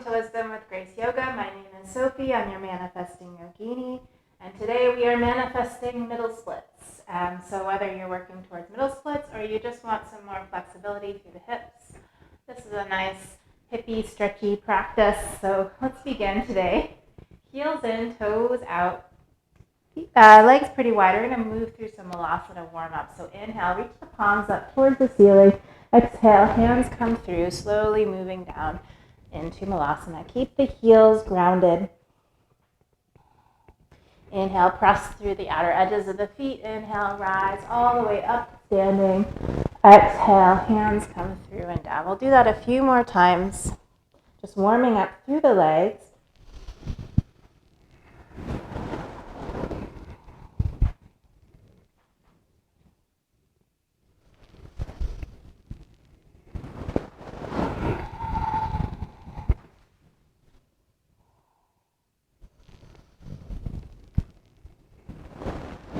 Welcome to Wisdom with Grace Yoga. My name is Sophie. I'm your manifesting yogini, and today we are manifesting middle splits. So whether you're working towards middle splits or you just want some more flexibility through the hips, this is a nice hippie stretchy practice. So let's begin today. Heels in, toes out, legs pretty wide. We're going to move through some Malasana warm up. So inhale, reach the palms up towards the ceiling. Exhale, hands come through, slowly moving down into Malasana. Keep the heels grounded. Inhale, press through the outer edges of the feet. Inhale, rise all the way up, standing. Exhale, hands come through and down. We'll do that a few more times, just warming up through the legs.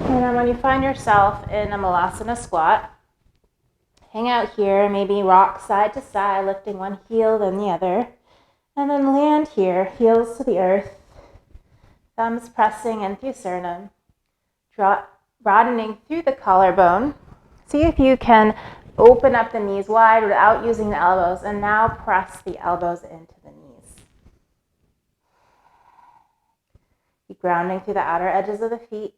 And then when you find yourself in a Malasana squat, hang out here, maybe rock side to side, lifting one heel then the other. And then land here, heels to the earth, thumbs pressing in through sternum, broadening through the collarbone. See if you can open up the knees wide without using the elbows, and now press the elbows into the knees. Keep grounding through the outer edges of the feet.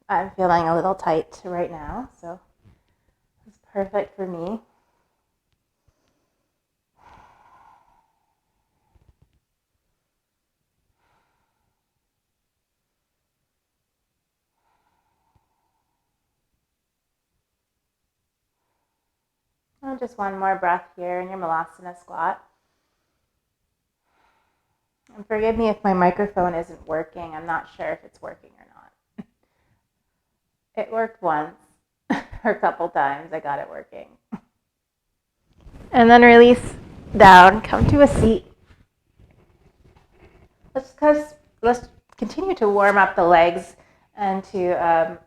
I'm feeling a little tight right now, so it's perfect for me. And just one more breath here in your Malasana squat. And forgive me if my microphone isn't working. I'm not sure if it's working or not. It worked once or a couple times. I got it working. And then release down, come to a seat. Let's continue to warm up the legs and to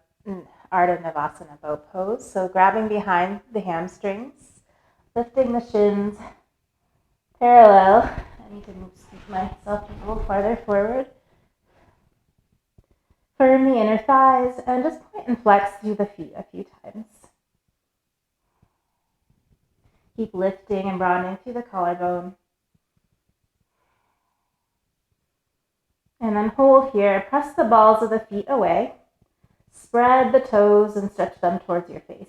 Ardha Navasana bow pose. So grabbing behind the hamstrings, lifting the shins parallel. I need to move myself a little farther forward. Firm the inner thighs and just point and flex through the feet a few times. Keep lifting and broadening through the collarbone. And then hold here. Press the balls of the feet away. Spread the toes and stretch them towards your face.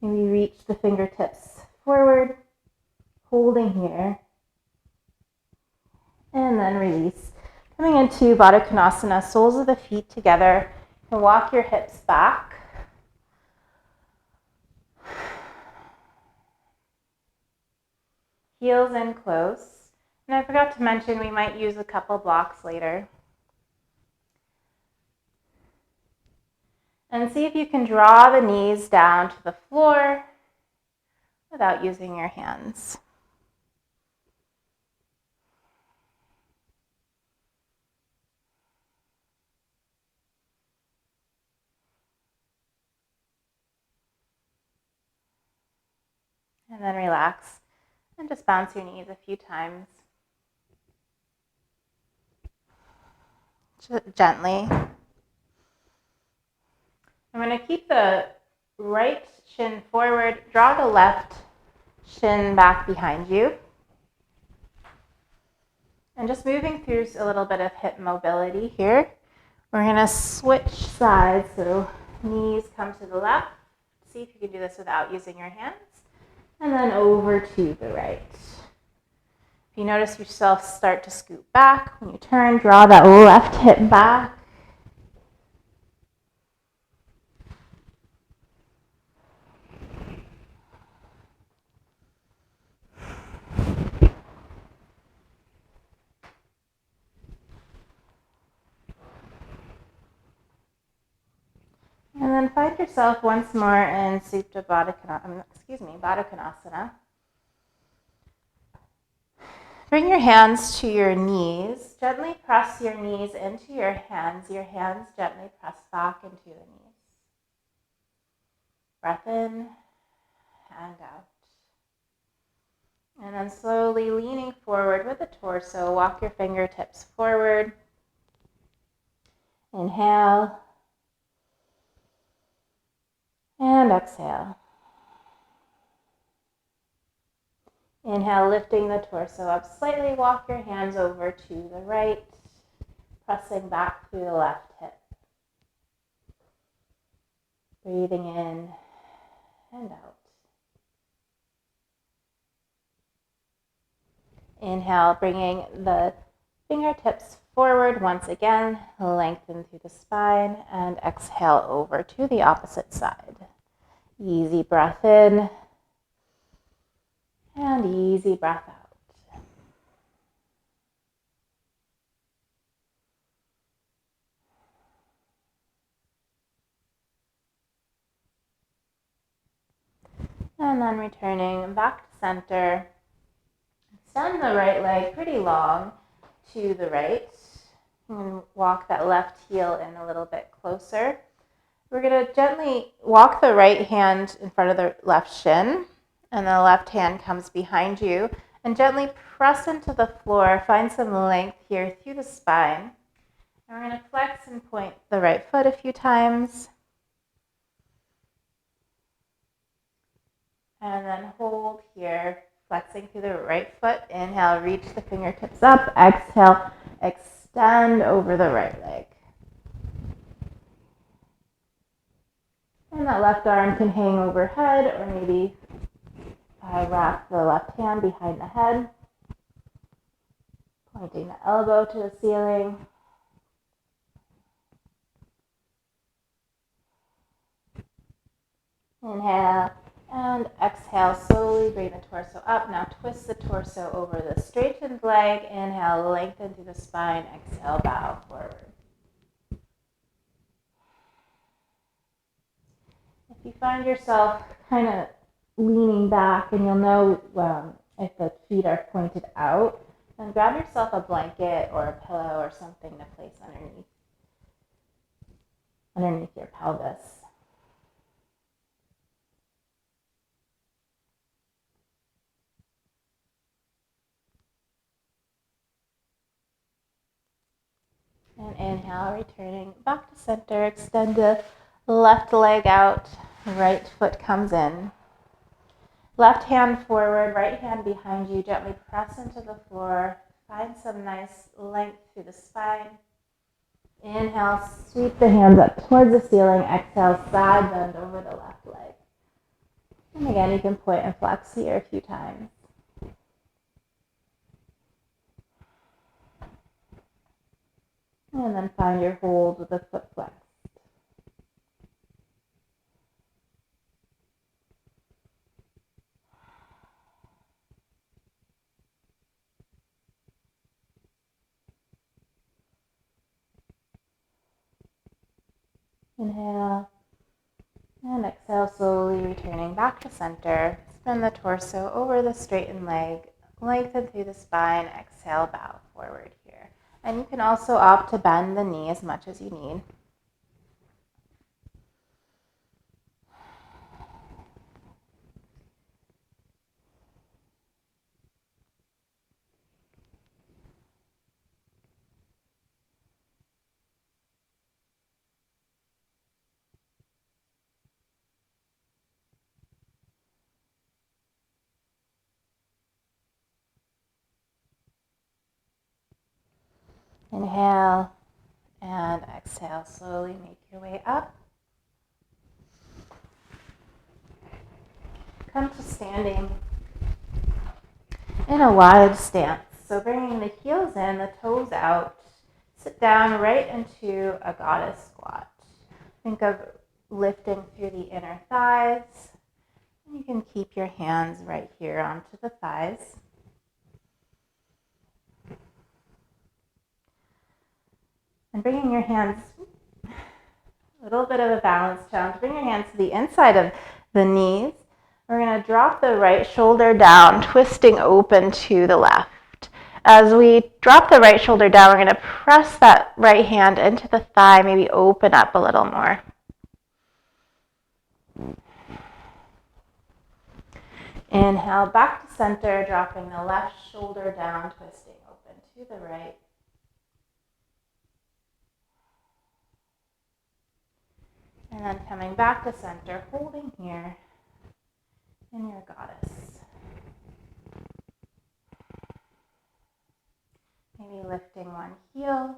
Maybe reach the fingertips forward, holding here. And then release. Coming into Baddha Konasana, soles of the feet together. You can walk your hips back. Heels in close. And I forgot to mention we might use a couple blocks later. And see if you can draw the knees down to the floor without using your hands. And then relax and just bounce your knees a few times. Gently. I'm going to keep the right shin forward, draw the left shin back behind you. And just moving through a little bit of hip mobility here. We're going to switch sides, so knees come to the left. See if you can do this without using your hands. And then over to the right. If you notice yourself start to scoot back, when you turn, draw that left hip back. And then find yourself once more in Baddha Konasana. Bring your hands to your knees. Gently press your knees into your hands. Your hands gently press back into the knees. Breath in and out. And then slowly leaning forward with the torso, walk your fingertips forward. Inhale. And exhale. Inhale, lifting the torso up slightly. Walk your hands over to the right, pressing back through the left hip. Breathing in and out. Inhale, bringing the fingertips forward once again, lengthen through the spine, and exhale over to the opposite side. Easy breath in, and easy breath out. And then returning back to center. Extend the right leg pretty long to the right. And walk that left heel in a little bit closer. We're going to gently walk the right hand in front of the left shin, and the left hand comes behind you, and gently press into the floor. Find some length here through the spine. And we're going to flex and point the right foot a few times. And then hold here, flexing through the right foot. Inhale, reach the fingertips up. Exhale, extend over the right leg. And that left arm can hang overhead, or maybe wrap the left hand behind the head, pointing the elbow to the ceiling. Inhale and exhale, slowly bring the torso up. Now twist the torso over the straightened leg. Inhale, lengthen through the spine. Exhale, bow forward. If you find yourself kind of leaning back, and you'll know if the feet are pointed out, then grab yourself a blanket or a pillow or something to place underneath your pelvis. And inhale, returning back to center. Extend the left leg out, right foot comes in. Left hand forward, right hand behind you. Gently press into the floor. Find some nice length through the spine. Inhale, sweep the hands up towards the ceiling. Exhale, side bend over the left leg. And again, you can point and flex here a few times. And then find your hold with the foot flexed. Inhale. And exhale, slowly returning back to center. Spin the torso over the straightened leg. Lengthen through the spine. Exhale, bow forward here. And you can also opt to bend the knee as much as you need. Inhale and exhale. Slowly make your way up. Come to standing in a wide stance. So bringing the heels in, the toes out. Sit down right into a goddess squat. Think of lifting through the inner thighs. And you can keep your hands right here onto the thighs. And bringing your hands, a little bit of a balance challenge. Bring your hands to the inside of the knees. We're going to drop the right shoulder down, twisting open to the left. As we drop the right shoulder down, we're going to press that right hand into the thigh, maybe open up a little more. Inhale, back to center, dropping the left shoulder down, twisting open to the right. And then coming back to center, holding here in your goddess. Maybe lifting one heel,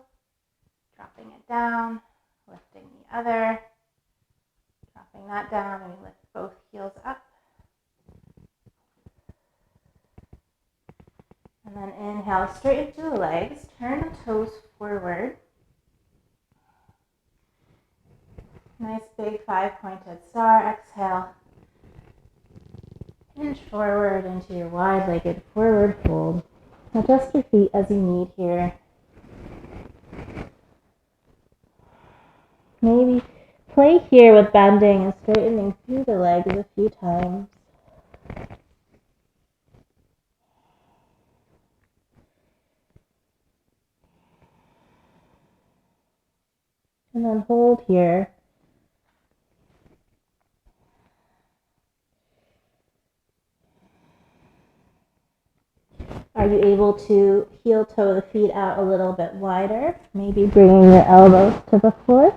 dropping it down, lifting the other, dropping that down, and we lift both heels up. And then inhale, straighten through the legs, turn the toes forward. Nice big 5-pointed star. Exhale, hinge forward into your wide-legged forward fold. Adjust your feet as you need here. Maybe play here with bending and straightening through the legs a few times. And then hold here. Are you able to heel toe the feet out a little bit wider? Maybe bringing your elbows to the floor.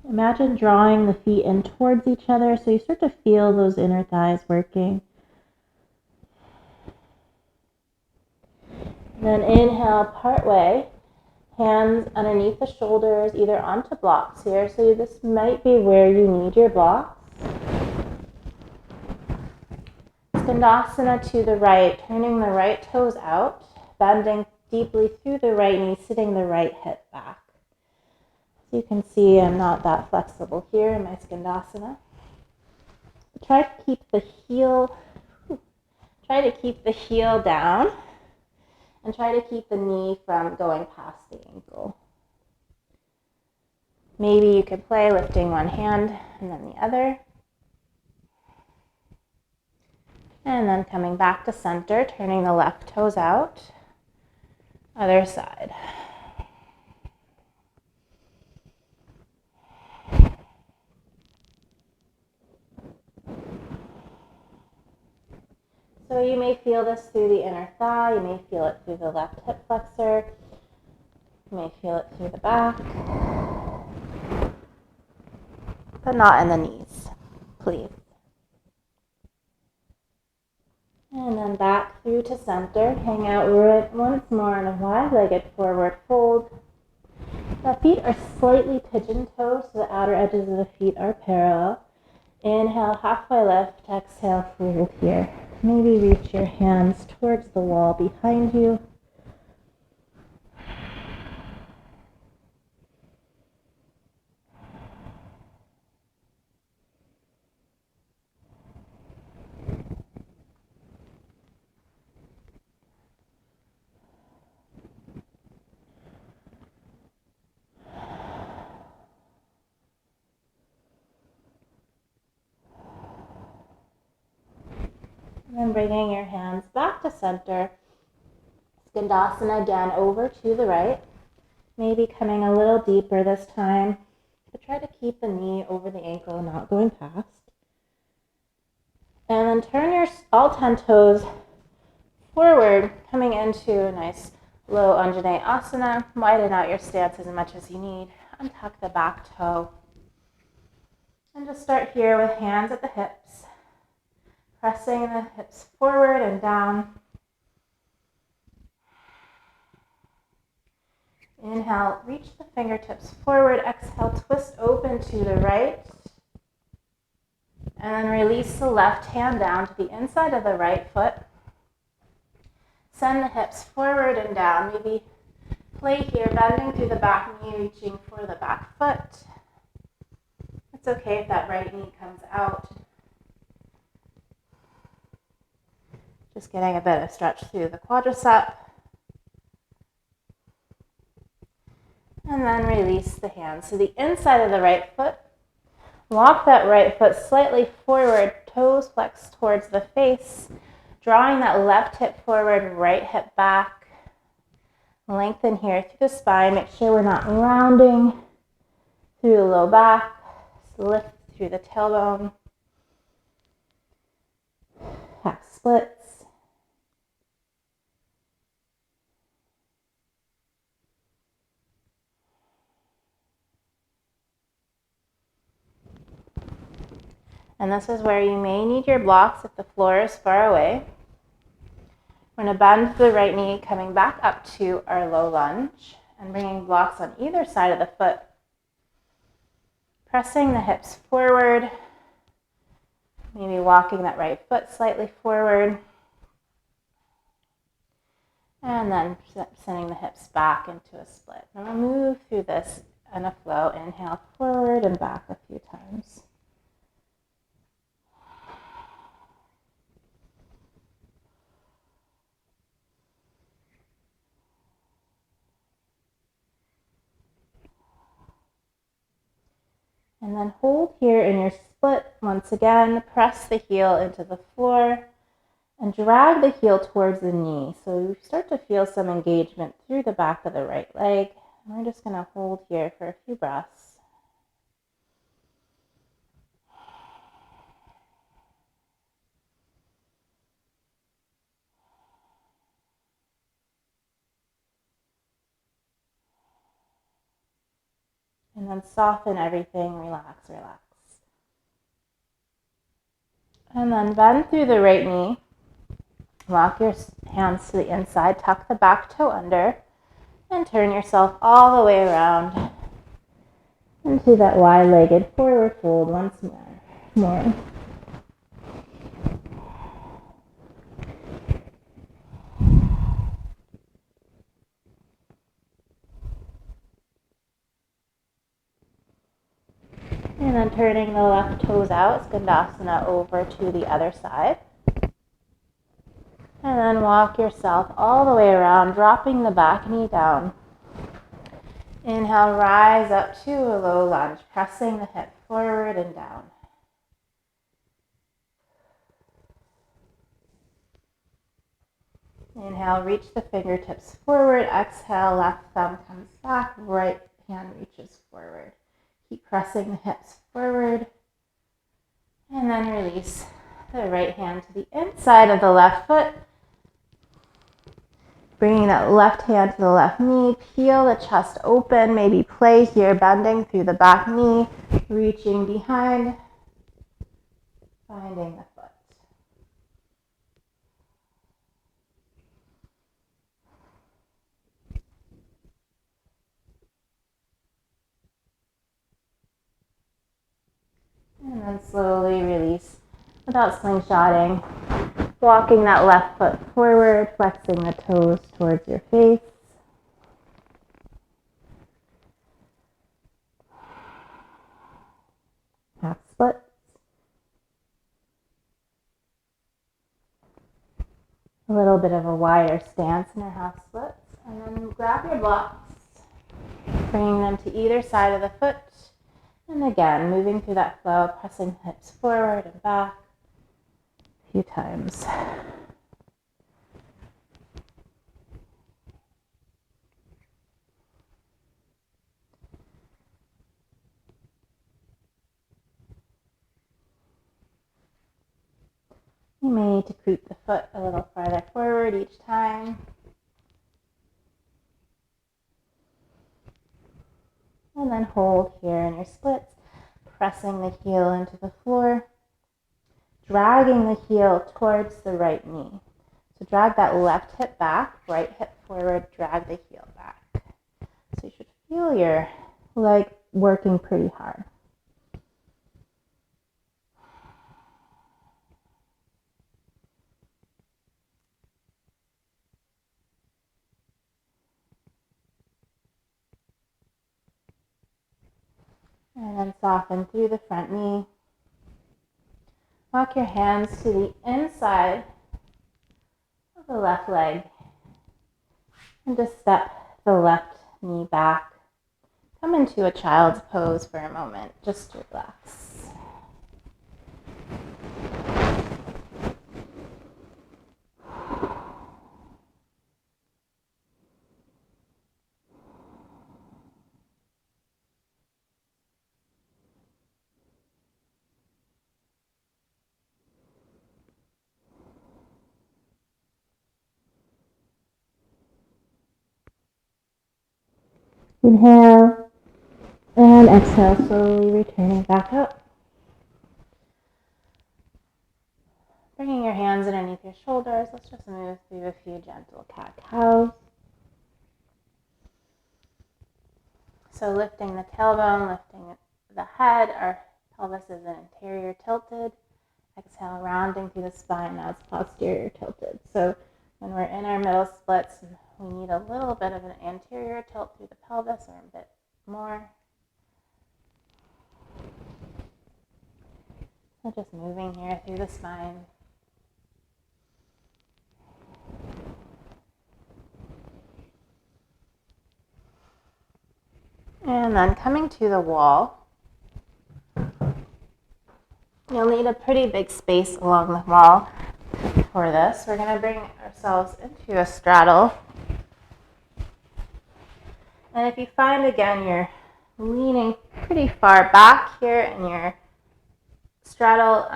Imagine drawing the feet in towards each other so you start to feel those inner thighs working. And then inhale, part way. Hands underneath the shoulders, either onto blocks here. So this might be where you need your blocks. Skandasana to the right, turning the right toes out, bending deeply through the right knee, sitting the right hip back. As you can see, I'm not that flexible here in my Skandasana. Try to keep the heel down. And try to keep the knee from going past the ankle. Maybe you could play lifting one hand and then the other. And then coming back to center, turning the left toes out. Other side. So you may feel this through the inner thigh, you may feel it through the left hip flexor, you may feel it through the back, but not in the knees, please. And then back through to center, hang out once more in a wide-legged forward fold. The feet are slightly pigeon-toed, so the outer edges of the feet are parallel. Inhale, halfway lift, exhale, fold here. Maybe reach your hands towards the wall behind you. And then bringing your hands back to center. Skandasana again over to the right. Maybe coming a little deeper this time. But try to keep the knee over the ankle, not going past. And then turn your all 10 toes forward, coming into a nice low Anjaneyasana. Widen out your stance as much as you need. Untuck the back toe. And just start here with hands at the hips. Pressing the hips forward and down. Inhale, reach the fingertips forward. Exhale, twist open to the right. And then release the left hand down to the inside of the right foot. Send the hips forward and down. Maybe play here, bending through the back knee, reaching for the back foot. It's okay if that right knee comes out. Just getting a bit of stretch through the quadricep. And then release the hands to the inside of the right foot. Walk that right foot slightly forward, toes flexed towards the face. Drawing that left hip forward, right hip back. Lengthen here through the spine. Make sure we're not rounding through the low back. Lift through the tailbone. Half splits. And this is where you may need your blocks if the floor is far away. We're going to bend the right knee, coming back up to our low lunge and bringing blocks on either side of the foot. Pressing the hips forward, maybe walking that right foot slightly forward. And then sending the hips back into a split. And we'll move through this in a flow. Inhale forward and back a few times. And then hold here in your split. Once again, press the heel into the floor and drag the heel towards the knee. So you start to feel some engagement through the back of the right leg. And we're just going to hold here for a few breaths. And then soften everything, relax, relax. And then bend through the right knee. Walk your hands to the inside, tuck the back toe under, and turn yourself all the way around into that wide-legged forward fold once more. And then turning the left toes out, Skandasana over to the other side. And then walk yourself all the way around, dropping the back knee down. Inhale, rise up to a low lunge, pressing the hip forward and down. Inhale, reach the fingertips forward. Exhale, left thumb comes back, right hand reaches forward. Keep pressing the hips forward. And then release the right hand to the inside of the left foot. Bringing that left hand to the left knee. Peel the chest open. Maybe play here, bending through the back knee. Reaching behind. Finding the foot. And then slowly release without slingshotting. Walking that left foot forward, flexing the toes towards your face. Half splits. A little bit of a wider stance in our half splits. And then grab your blocks, bringing them to either side of the foot. And again, moving through that flow, pressing the hips forward and back a few times. You may need to creep the foot a little farther forward each time. And then hold here in your splits, pressing the heel into the floor, dragging the heel towards the right knee. So drag that left hip back, right hip forward, drag the heel back. So you should feel your leg working pretty hard. And then soften through the front knee. Walk your hands to the inside of the left leg. And just step the left knee back. Come into a child's pose for a moment, just to relax. Inhale and exhale, slowly returning back up. Bringing your hands underneath your shoulders, let's just move through a few gentle cat-cows. So lifting the tailbone, lifting the head, our pelvis is an anterior tilted. Exhale, rounding through the spine, now it's posterior tilted. So when we're in our middle splits, we need a little bit of an anterior tilt through the pelvis or a bit more. So just moving here through the spine. And then coming to the wall, you'll need a pretty big space along the wall for this. We're going to bring ourselves into a straddle. And if you find, again, you're leaning pretty far back here in your straddle,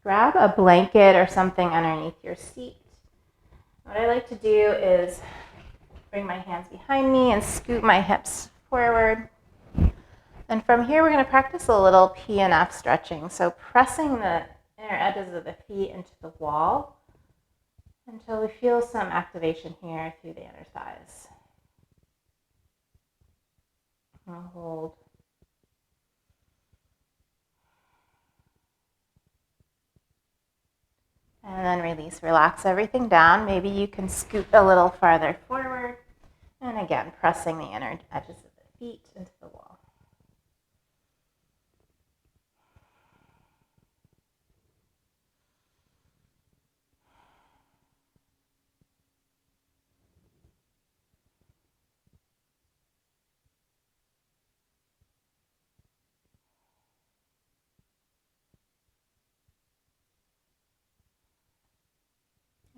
grab a blanket or something underneath your seat. What I like to do is bring my hands behind me and scoot my hips forward. And from here, we're going to practice a little P&F stretching. So pressing the inner edges of the feet into the wall until we feel some activation here through the inner thighs. I'll hold. And then release, relax everything down. Maybe you can scoot a little farther forward. And again, pressing the inner edges of the feet into the wall.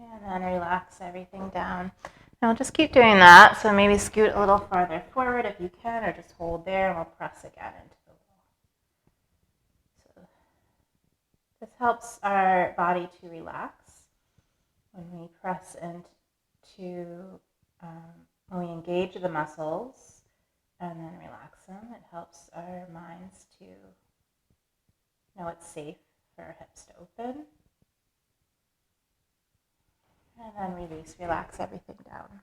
And then relax everything down. Now just keep doing that. So maybe scoot a little farther forward if you can, or just hold there and we'll press again into the wall. So this helps our body to relax when we press into, when we engage the muscles and then relax them. It helps our minds to know it's safe for our hips to open. And then release, relax everything down.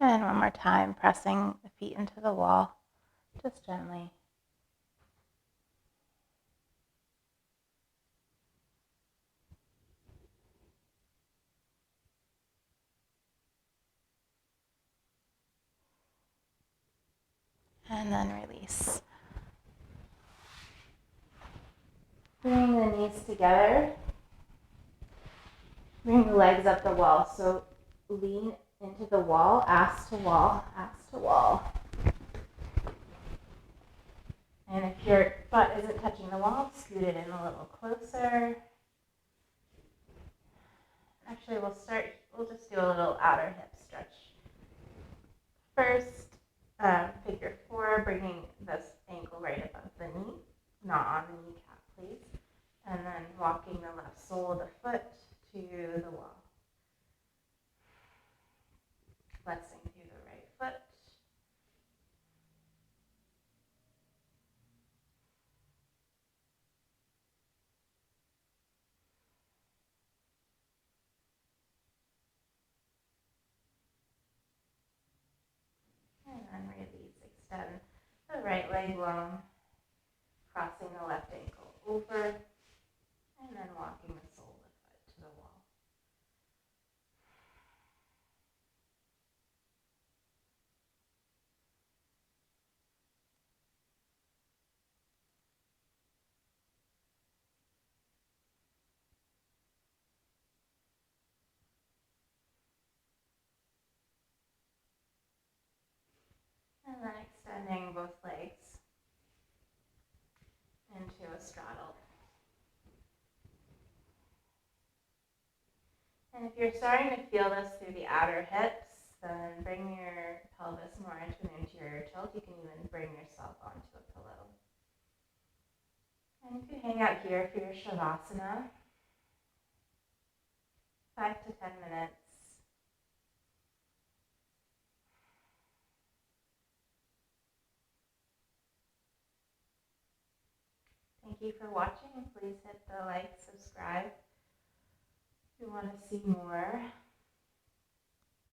And one more time, pressing the feet into the wall, just gently. And then release. Bring the knees together. Bring the legs up the wall. So lean into the wall, ass to wall, ass to wall. And if your butt isn't touching the wall, scoot it in a little closer. Actually, we'll just do a little outer hip stretch. First, figure 4, bringing this ankle right above the knee, not on the kneecap, please. And then walking the left sole of the foot to the wall. Flexing through the right foot. And then release, extend the right leg long, crossing the left ankle over, and then walking the sole of the foot to the wall. And then extending both legs into a straddle. And if you're starting to feel this through the outer hips, then bring your pelvis more into an interior tilt. You can even bring yourself onto a pillow. And you can hang out here for your Shavasana. 5 to 10 minutes. Thank you for watching. Please hit the like, subscribe if you want to see more.